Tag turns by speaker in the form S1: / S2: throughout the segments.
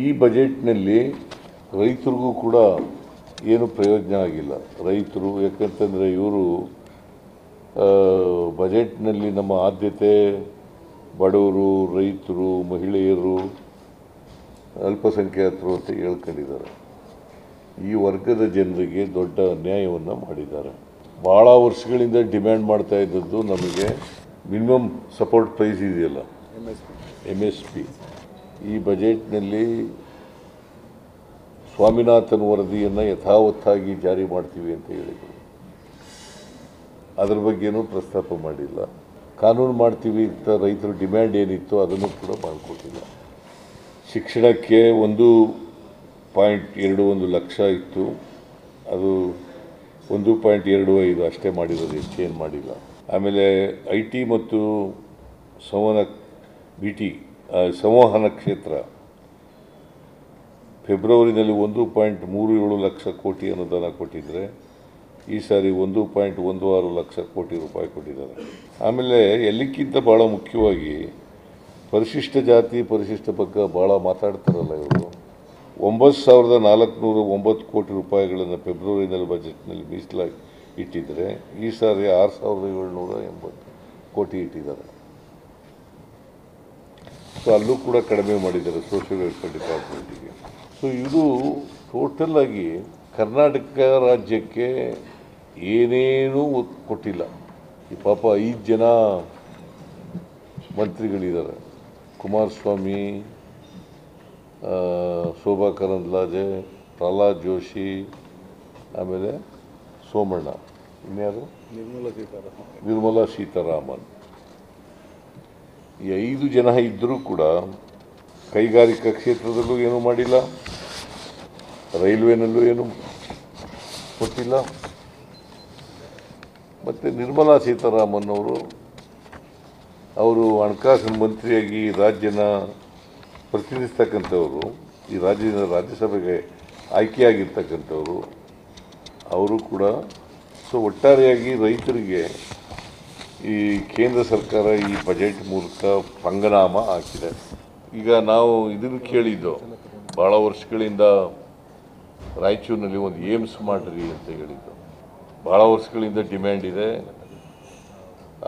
S1: ಈ ಬಜೆಟ್ನಲ್ಲಿ ರೈತರಿಗೂ ಕೂಡ ಏನು ಪ್ರಯೋಜನ ಆಗಿಲ್ಲ. ರೈತರು ಯಾಕಂತಂದರೆ ಇವರು ಬಜೆಟ್ನಲ್ಲಿ ನಮ್ಮ ಆದ್ಯತೆ ಬಡವರು, ರೈತರು, ಮಹಿಳೆಯರು, ಅಲ್ಪಸಂಖ್ಯಾತರು ಅಂತ ಹೇಳ್ಕೊಂಡಿದ್ದಾರೆ. ಈ ವರ್ಗದ ಜನರಿಗೆ ದೊಡ್ಡ ಅನ್ಯಾಯವನ್ನು ಮಾಡಿದ್ದಾರೆ. ಭಾಳ ವರ್ಷಗಳಿಂದ ಡಿಮ್ಯಾಂಡ್ ಮಾಡ್ತಾ ಇದ್ದದ್ದು ನಮಗೆ ಮಿನಿಮಮ್ ಸಪೋರ್ಟ್ ಪ್ರೈಸ್ ಇದೆಯಲ್ಲ, MSP. ಈ ಬಜೆಟ್ನಲ್ಲಿ ಸ್ವಾಮಿನಾಥನ್ ವರದಿಯನ್ನು ಯಥಾವತ್ತಾಗಿ ಜಾರಿ ಮಾಡ್ತೀವಿ ಅಂತ ಹೇಳಿದರು. ಅದರ ಬಗ್ಗೆನೂ ಪ್ರಸ್ತಾಪ ಮಾಡಿಲ್ಲ. ಕಾನೂನು ಮಾಡ್ತೀವಿ ಅಂತ ರೈತರ ಡಿಮ್ಯಾಂಡ್ ಏನಿತ್ತು ಅದನ್ನು ಕೂಡ ಮಾಡಿಕೊಟ್ಟಿಲ್ಲ. ಶಿಕ್ಷಣಕ್ಕೆ 1.21 ಲಕ್ಷ ಇತ್ತು, ಅದು 1.25 ಅಷ್ಟೇ ಮಾಡಿರೋದು, ಹೆಚ್ಚೇನು ಮಾಡಿಲ್ಲ. ಆಮೇಲೆ IT ಮತ್ತು ಸಂವಹನ ಕ್ಷೇತ್ರ ಫೆಬ್ರವರಿನಲ್ಲಿ 1.37 ಲಕ್ಷ ಕೋಟಿ ಅನುದಾನ ಕೊಟ್ಟಿದ್ದರೆ ಈ ಸಾರಿ 1.16 ಲಕ್ಷ ಕೋಟಿ ರೂಪಾಯಿ ಕೊಟ್ಟಿದ್ದಾರೆ. ಆಮೇಲೆ ಎಲ್ಲಕ್ಕಿಂತ ಭಾಳ ಮುಖ್ಯವಾಗಿ ಪರಿಶಿಷ್ಟ ಜಾತಿ ಪರಿಶಿಷ್ಟ ಬಗ್ಗೆ ಭಾಳ ಮಾತಾಡ್ತಾರಲ್ಲ ಇವರು. 9,409 ಕೋಟಿ ರೂಪಾಯಿಗಳನ್ನು ಫೆಬ್ರವರಿನಲ್ಲಿ ಬಜೆಟ್ನಲ್ಲಿ ಮೀಸಲಾಗಿ ಇಟ್ಟಿದ್ದರೆ ಈ ಸಾರಿ 6,780 ಕೋಟಿ ಇಟ್ಟಿದ್ದಾರೆ. ಸೊ ಅಲ್ಲೂ ಕೂಡ ಕಡಿಮೆ ಮಾಡಿದ್ದಾರೆ ಸೋಷಿಯಲ್ ವೆಲ್ಫೇರ್ ಡಿಪಾರ್ಟ್ಮೆಂಟಿಗೆ. ಸೊ ಇದು ಟೋಟಲಾಗಿ ಕರ್ನಾಟಕ ರಾಜ್ಯಕ್ಕೆ ಏನೇನೂ ಕೊಟ್ಟಿಲ್ಲ. ಈ ಪಾಪ 5 ಜನ ಮಂತ್ರಿಗಳಿದ್ದಾರೆ, ಕುಮಾರಸ್ವಾಮಿ, ಶೋಭಾ ಕರಂದ್ಲಾಜೆ, ಪ್ರಹ್ಲಾದ್ ಜೋಶಿ, ಆಮೇಲೆ ಸೋಮಣ್ಣ, ಇನ್ಯಾರು ನಿರ್ಮಲಾ ಸೀತಾರಾಮನ್. ಈ 5 ಜನ ಇದ್ದರೂ ಕೂಡ ಕೈಗಾರಿಕಾ ಕ್ಷೇತ್ರದಲ್ಲೂ ಏನೂ ಮಾಡಿಲ್ಲ, ರೈಲ್ವೆನಲ್ಲೂ ಏನೂ ಕೊಟ್ಟಿಲ್ಲ. ಮತ್ತು ನಿರ್ಮಲಾ ಸೀತಾರಾಮನ್ ಅವರು ಹಣಕಾಸಿನ ಮಂತ್ರಿಯಾಗಿ ರಾಜ್ಯನ ಪ್ರತಿನಿಧಿಸ್ತಕ್ಕಂಥವರು, ಈ ರಾಜ್ಯಸಭೆಗೆ ಆಯ್ಕೆಯಾಗಿರ್ತಕ್ಕಂಥವರು, ಅವರು ಕೂಡ. ಸೊ ಒಟ್ಟಾರೆಯಾಗಿ ರೈತರಿಗೆ ಈ ಕೇಂದ್ರ ಸರ್ಕಾರ ಈ ಬಜೆಟ್ ಮೂಲಕ ಪಂಗನಾಮ ಹಾಕಿದೆ. ಈಗ ನಾವು ಇದನ್ನು ಕೇಳಿದ್ದು ಭಾಳ ವರ್ಷಗಳಿಂದ ರಾಯಚೂರಿನಲ್ಲಿ ಒಂದು ಏಮ್ಸ್ ಮಾಡಿರಿ ಅಂತ ಹೇಳಿದ್ದು. ಭಾಳ ವರ್ಷಗಳಿಂದ ಡಿಮ್ಯಾಂಡ್ ಇದೆ.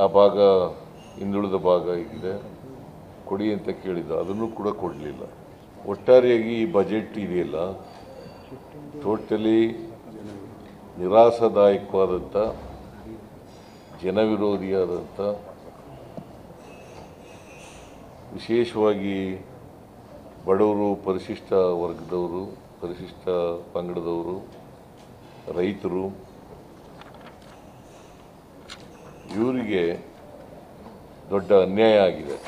S1: ಆ ಭಾಗ ಹಿಂದುಳಿದ ಭಾಗ ಇದೆ, ಕೊಡಿ ಅಂತ ಕೇಳಿದ್ದು, ಅದನ್ನು ಕೂಡ ಕೊಡಲಿಲ್ಲ. ಒಟ್ಟಾರೆಯಾಗಿ ಈ ಬಜೆಟ್ ಇದೆಯಲ್ಲ ಟೋಟಲಿ ನಿರಾಶಾದಾಯಕವಾದಂಥ, ಜನವಿರೋಧಿಯಾದಂಥ, ವಿಶೇಷವಾಗಿ ಬಡವರು, ಪರಿಶಿಷ್ಟ ವರ್ಗದವರು, ಪರಿಶಿಷ್ಟ ಪಂಗಡದವರು, ರೈತರು, ಇವರಿಗೆ ದೊಡ್ಡ ಅನ್ಯಾಯ ಆಗಿದೆ.